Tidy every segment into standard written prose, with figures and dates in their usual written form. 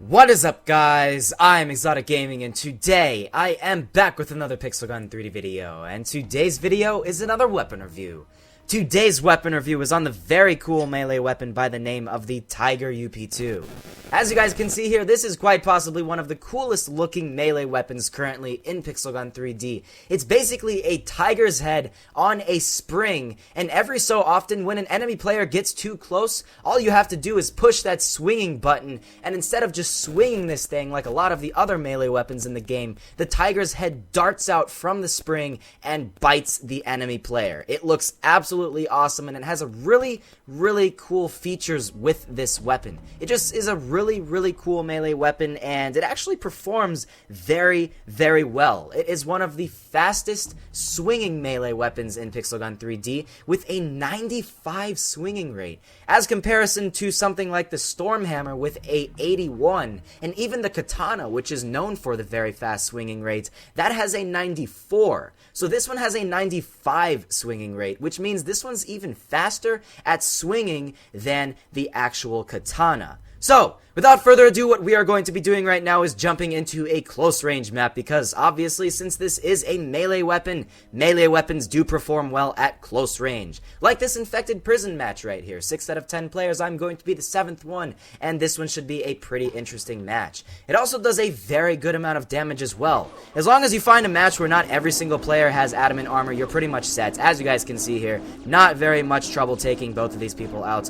What is up, guys? I'm ExxotikGaming, and today I am back with another Pixel Gun 3D video, and today's video is another weapon review. Today's weapon review is on the very cool melee weapon by the name of the Tiger UP2. As you guys can see here, this is quite possibly one of the coolest looking melee weapons currently in Pixel Gun 3D. It's basically a tiger's head on a spring, and every so often when an enemy player gets too close, all you have to do is push that swinging button, and instead of just swinging this thing like a lot of the other melee weapons in the game, the tiger's head darts out from the spring and bites the enemy player. It looks absolutely awesome, and it has a really cool features with this weapon. It just is a really cool melee weapon, and it actually performs very well. It is one of the fastest swinging melee weapons in Pixel Gun 3D with a 95 swinging rate, as comparison to something like the Stormhammer with a 81, and even the Katana, which is known for the very fast swinging rate, that has a 94. So this one has a 95 swinging rate, which means this one's even faster at swinging than the actual Katana. So, without further ado, what we are going to be doing right now is jumping into a close range map, because obviously since this is a melee weapon, melee weapons do perform well at close range. Like this infected prison match right here. 6 out of 10 players, I'm going to be the 7th one, and this one should be a pretty interesting match. It also does a very good amount of damage as well. As long as you find a match where not every single player has adamant armor, you're pretty much set. As you guys can see here, not very much trouble taking both of these people out.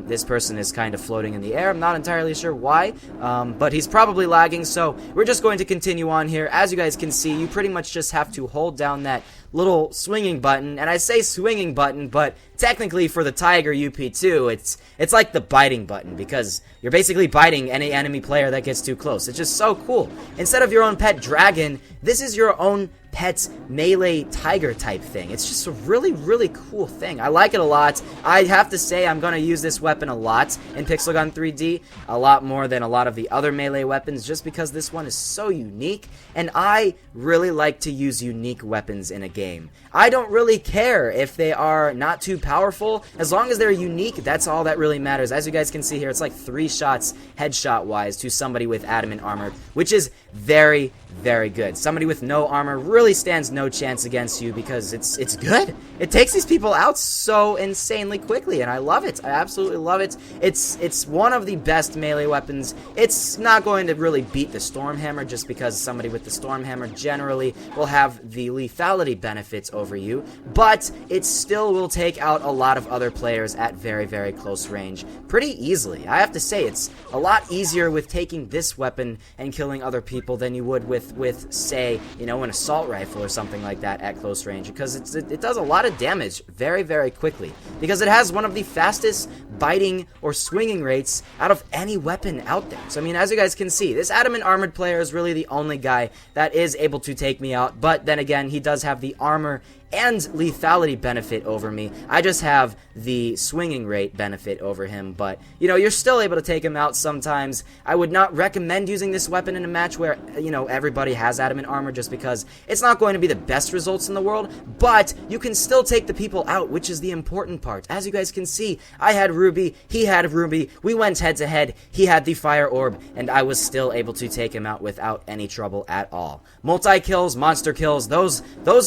This person is kind of floating in the air. I'm not entirely sure why, but he's probably lagging, so we're just going to continue on here. As you guys can see, you pretty much just have to hold down that little swinging button, and I say swinging button, but technically for the Tiger UP2, it's like the biting button, because you're basically biting any enemy player that gets too close. It's just so cool. Instead of your own pet dragon, this is your own pet melee tiger type thing. It's just a really cool thing. I like it a lot. I have to say I'm going to use this weapon a lot in Pixel Gun 3D, a lot more than a lot of the other melee weapons, just because this one is so unique, and I really like to use unique weapons in a game. I don't really care if they are not too powerful. As long as they're unique, that's all that really matters. As you guys can see here, it's like 3 shots headshot wise to somebody with adamant armor, which is very good. Somebody with no armor really stands no chance against you, because it's good. It takes these people out so insanely quickly, and I love it. I absolutely love it. It's one of the best melee weapons. It's not going to really beat the Stormhammer, just because somebody with the Stormhammer generally will have the lethality benefits over you, but it still will take out a lot of other players at very close range pretty easily. I have to say, it's a lot easier with taking this weapon and killing other people than you would with say, you know, an assault rifle or something like that at close range, because it does a lot of damage very quickly, because it has one of the fastest biting or swinging rates out of any weapon out there. So I mean, as you guys can see, this adamant armored player is really the only guy that is able to take me out, but then again, he does have the armor and lethality benefit over me. I just have the swinging rate benefit over him, but you know, you're still able to take him out sometimes. I would not recommend using this weapon in a match where, you know, everybody has adamant armor, just because it's not going to be the best results in the world, but you can still take the people out, which is the important part. As you guys can see, I had Ruby, he had Ruby, we went head to head, he had the fire orb, and I was still able to take him out without any trouble at all. Multi-kills, monster kills, those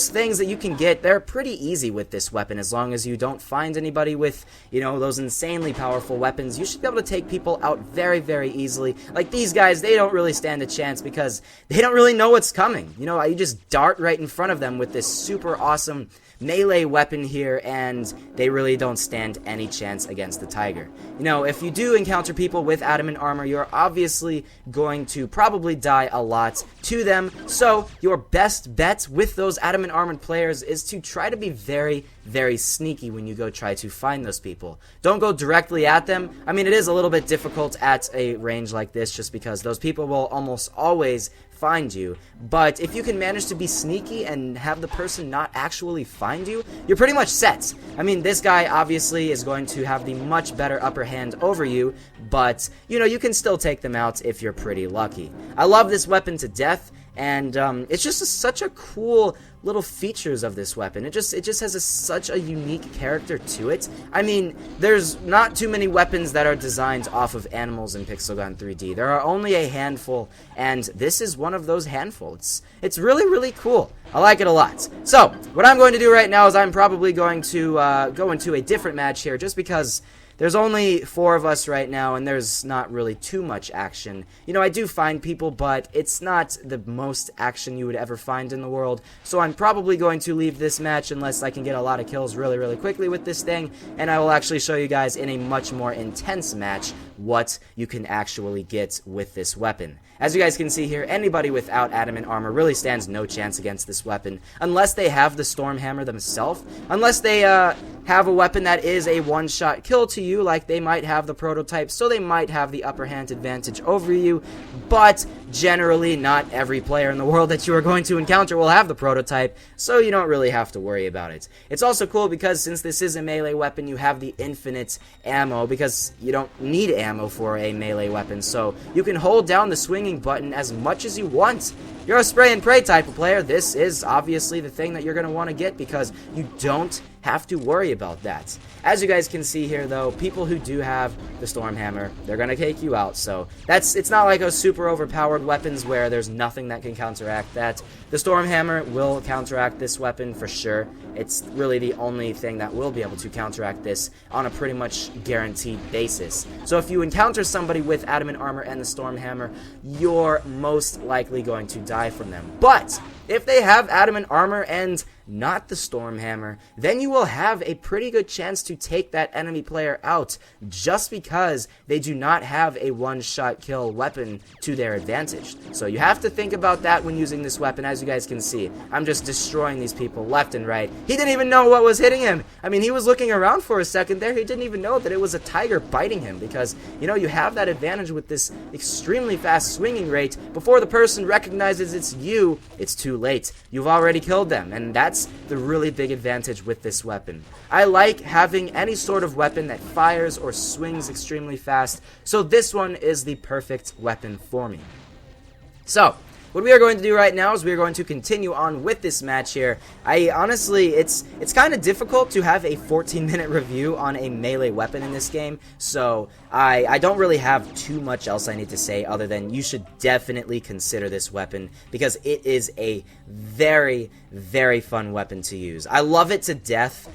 things that you can get, they're pretty easy with this weapon. As long as you don't find anybody with, you know, those insanely powerful weapons, you should be able to take people out very easily. Like these guys, they don't really stand a chance, because they don't really know what's coming. You know, you just dart right in front of them with this super awesome melee weapon here, and they really don't stand any chance against the Tiger. You know, if you do encounter people with adamant armor, you're obviously going to probably die a lot to them, so your best bet with those adamant armored players is to try to be very sneaky when you go try to find those people. Don't go directly at them. I mean, it is a little bit difficult at a range like this, just because those people will almost always find you, but if you can manage to be sneaky and have the person not actually find you, you're pretty much set. I mean, this guy obviously is going to have the much better upper hand over you, but you know, you can still take them out if you're pretty lucky. I love this weapon to death, and it's just such a cool little features of this weapon. It just has such a unique character to it. I mean, there's not too many weapons that are designed off of animals in Pixel Gun 3D. There are only a handful, and this is one of those handfuls. It's really, really cool. I like it a lot. So, what I'm going to do right now is I'm probably going to go into a different match here, just because there's only 4 of us right now, and there's not really too much action. You know, I do find people, but it's not the most action you would ever find in the world. So I'm probably going to leave this match unless I can get a lot of kills really, really quickly with this thing. And I will actually show you guys in a much more intense match what you can actually get with this weapon. As you guys can see here, anybody without adamant armor really stands no chance against this weapon, unless they have the storm hammer themselves, unless they have a weapon that is a one-shot kill to you, like they might have the prototype, so they might have the upper hand advantage over you, but generally not every player in the world that you are going to encounter will have the prototype, so you don't really have to worry about it. It's also cool because since this is a melee weapon, you have the infinite ammo, because you don't need ammo for a melee weapon, so you can hold down the swinging button as much as you want. You're a spray and pray type of player. This is obviously the thing that you're going to want to get because you don't have to worry about that. As you guys can see here, though, people who do have the storm hammer, they're going to take you out. So it's not like those super overpowered weapons where there's nothing that can counteract that. The storm hammer will counteract this weapon for sure. It's really the only thing that will be able to counteract this on a pretty much guaranteed basis. So if you encounter somebody with adamant armor and the storm hammer, you're most likely going to die from them. But if they have adamant armor and not the storm hammer, then you will have a pretty good chance to take that enemy player out just because they do not have a one-shot kill weapon to their advantage. So you have to think about that when using this weapon. As you guys can see, I'm just destroying these people left and right. He didn't even know what was hitting him. I mean, he was looking around for a second there. He didn't even know that it was a tiger biting him because, you know, you have that advantage with this extremely fast swinging rate. Before the person recognizes it's you, it's too late. You've already killed them, and that's the really big advantage with this weapon. I like having any sort of weapon that fires or swings extremely fast, so this one is the perfect weapon for me. So, what we are going to do right now is we are going to continue on with this match here. Honestly, it's kind of difficult to have a 14-minute review on a melee weapon in this game, so I don't really have too much else I need to say other than you should definitely consider this weapon because it is a very, very fun weapon to use. I love it to death.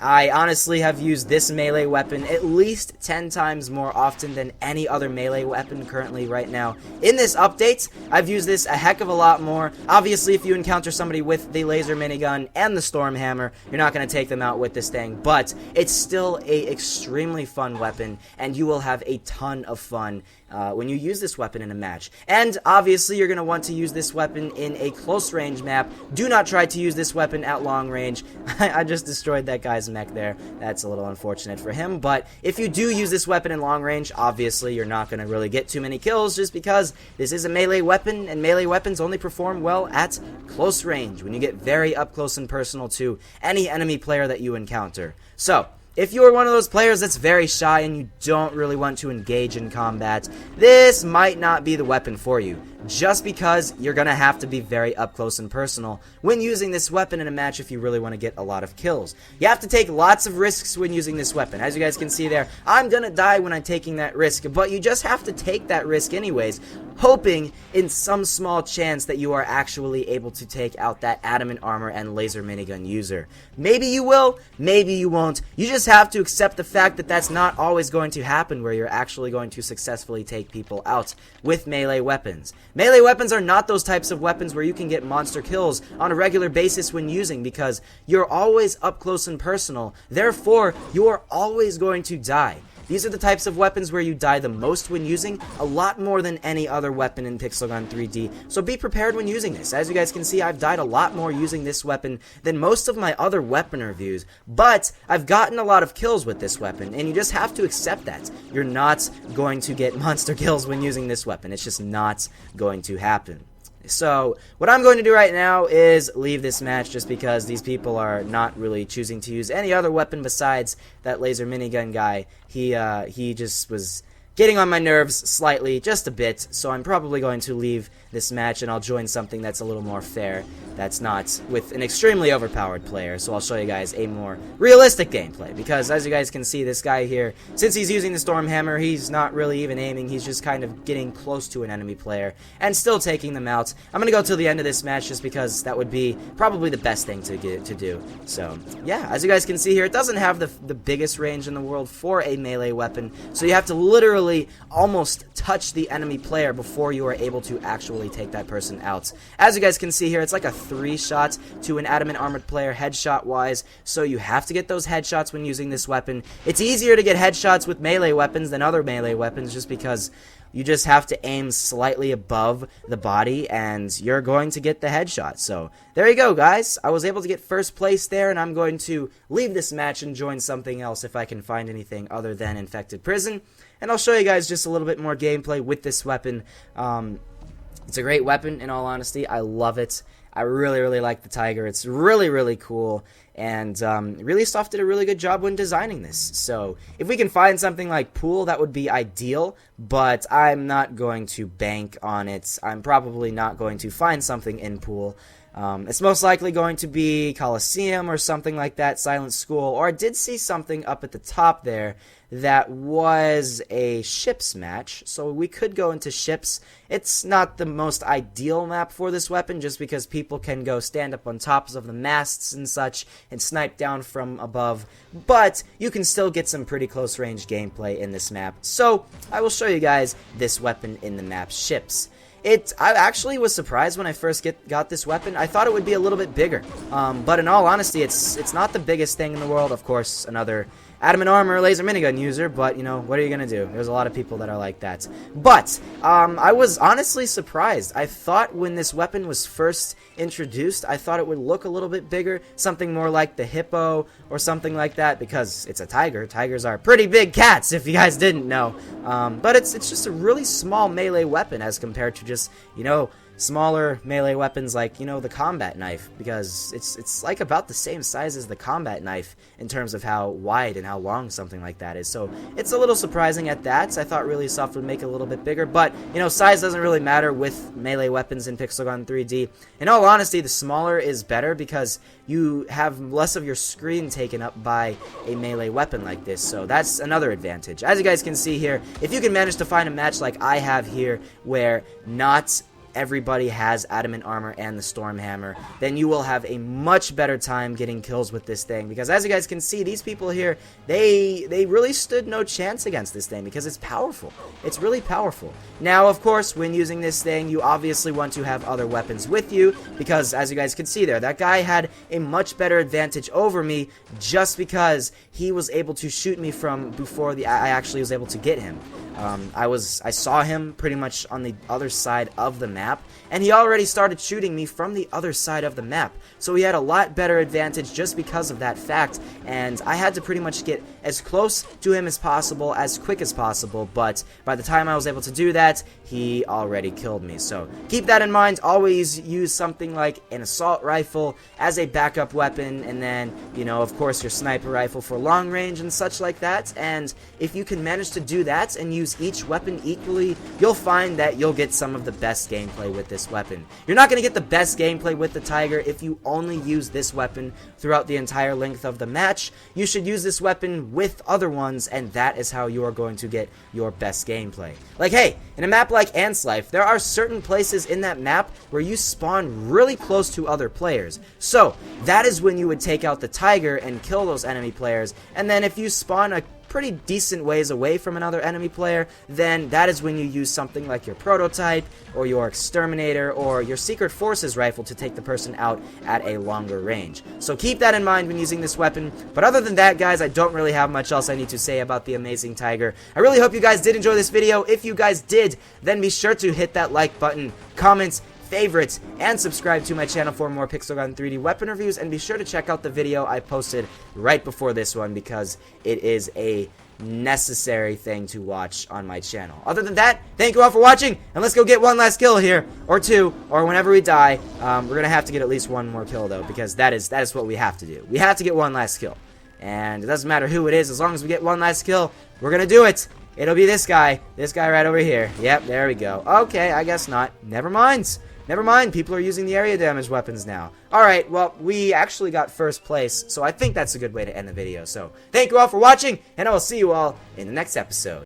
I honestly have used this melee weapon at least 10 times more often than any other melee weapon currently right now. In this update, I've used this a heck of a lot more. Obviously, if you encounter somebody with the laser minigun and the storm hammer, you're not going to take them out with this thing, but it's still a extremely fun weapon, and you will have a ton of fun when you use this weapon in a match. And obviously, you're going to want to use this weapon in a close range map. Do not try to use this weapon at long range. I just destroyed that guy's mech there. That's a little unfortunate for him, but if you do use this weapon in long range, obviously you're not going to really get too many kills just because this is a melee weapon, and melee weapons only perform well at close range when you get very up close and personal to any enemy player that you encounter. So, if you are one of those players that's very shy and you don't really want to engage in combat, this might not be the weapon for you, just because you're going to have to be very up close and personal when using this weapon in a match if you really want to get a lot of kills. You have to take lots of risks when using this weapon. As you guys can see there, I'm going to die when I'm taking that risk, but you just have to take that risk anyways, hoping in some small chance that you are actually able to take out that adamant armor and laser minigun user. Maybe you will, maybe you won't. You just have to accept the fact that that's not always going to happen where you're actually going to successfully take people out with melee weapons. Melee weapons are not those types of weapons where you can get monster kills on a regular basis when using because you're always up close and personal. Therefore, you're always going to die. These are the types of weapons where you die the most when using, a lot more than any other weapon in Pixel Gun 3D, so be prepared when using this. As you guys can see, I've died a lot more using this weapon than most of my other weapon reviews, but I've gotten a lot of kills with this weapon, and you just have to accept that. You're not going to get monster kills when using this weapon. It's just not going to happen. So, what I'm going to do right now is leave this match just because these people are not really choosing to use any other weapon besides that laser minigun guy. He just was getting on my nerves slightly, just a bit, so I'm probably going to leave this match and I'll join something that's a little more fair, that's not with an extremely overpowered player. So I'll show you guys a more realistic gameplay, because as you guys can see, this guy here, since he's using the Storm Hammer, he's not really even aiming, he's just kind of getting close to an enemy player and still taking them out. I'm gonna go till the end of this match just because that would be probably the best thing to do. So yeah, as you guys can see here, it doesn't have the biggest range in the world for a melee weapon, so you have to literally almost touch the enemy player before you are able to actually take that person out. As you guys can see here, it's like a 3-shot to an adamant armored player headshot wise, so you have to get those headshots when using this weapon. It's easier to get headshots with melee weapons than other melee weapons just because you just have to aim slightly above the body and you're going to get the headshot. So there you go, guys. I was able to get first place there, and I'm going to leave this match and join something else if I can find anything other than Infected Prison. And I'll show you guys just a little bit more gameplay with this weapon. It's a great weapon, in all honesty. I love it. I really like the Tiger. It's really cool, and Really Soft did a really good job when designing this. So if we can find something like Pool, that would be ideal, but I'm not going to bank on it. I'm probably not going to find something in Pool. It's most likely going to be Coliseum or something like that, Silent School, or I did see something up at the top there that was a ships match, so we could go into ships. It's not the most ideal map for this weapon just because people can go stand up on tops of the masts and such and snipe down from above, but you can still get some pretty close range gameplay in this map, so I will show you guys this weapon in the map ships. I actually was surprised when I first got this weapon. I thought it would be a little bit bigger, but in all honesty, it's not the biggest thing in the world. Of course, another adamant armor laser minigun user, but you know, what are you gonna do? There's a lot of people that are like that. But I was honestly surprised. I thought when this weapon was first introduced, I thought it would look a little bit bigger, something more like the Hippo or something like that, because it's a tiger. Tigers are pretty big cats, if you guys didn't know. But it's just a really small melee weapon as compared to just, you know, smaller melee weapons like, you know, the combat knife, because it's like about the same size as the combat knife in terms of how wide and how long something like that is. So it's a little surprising at that. I thought Really Soft would make it a little bit bigger, but you know, size doesn't really matter with melee weapons in Pixel Gun 3D. In all honesty, the smaller is better because you have less of your screen taken up by a melee weapon like this, so that's another advantage. As you guys can see here, if you can manage to find a match like I have here where not everybody has adamant armor and the Storm Hammer, then you will have a much better time getting kills with this thing, because as you guys can see, these people here, they really stood no chance against this thing because it's powerful. It's really powerful. Now, of course, when using this thing, you obviously want to have other weapons with you, because as you guys can see there, that guy had a much better advantage over me just because he was able to shoot me from before I actually was able to get him. I saw him pretty much on the other side of the map, and he already started shooting me from the other side of the map. So he had a lot better advantage just because of that fact, and I had to pretty much get as close to him as possible, as quick as possible, but by the time I was able to do that, he already killed me. So keep that in mind. Always use something like an assault rifle as a backup weapon, and then, you know, of course, your sniper rifle for long range and such like that. And if you can manage to do that and use each weapon equally, you'll find that you'll get some of the best gameplay with this weapon. You're not going to get the best gameplay with the Tiger if you only use this weapon throughout the entire length of the match. You should use this weapon with other ones, and that is how you are going to get your best gameplay. Like, hey, in a map like Ants Life, there are certain places in that map where you spawn really close to other players. So that is when you would take out the Tiger and kill those enemy players, and then if you spawn a pretty decent ways away from another enemy player, then that is when you use something like your prototype or your exterminator or your secret forces rifle to take the person out at a longer range. So keep that in mind when using this weapon. But other than that, guys, I don't really have much else I need to say about the amazing Tiger. I really hope you guys did enjoy this video. If you guys did, then be sure to hit that like button, comment, favorites, and subscribe to my channel for more Pixel Gun 3D weapon reviews, and be sure to check out the video I posted right before this one because it is a necessary thing to watch on my channel. Other than that, thank you all for watching, and let's go get one last kill here, or two, or whenever we die. We're gonna have to get at least one more kill though, because that is what we have to do. We have to get one last kill, and it doesn't matter who it is, as long as we get one last kill, we're gonna do it. It'll be this guy right over here. Yep, there we go. Okay, I guess not. Never mind. Never mind, people are using the area damage weapons now. Alright, well, we actually got first place, so I think that's a good way to end the video. So, thank you all for watching, and I will see you all in the next episode.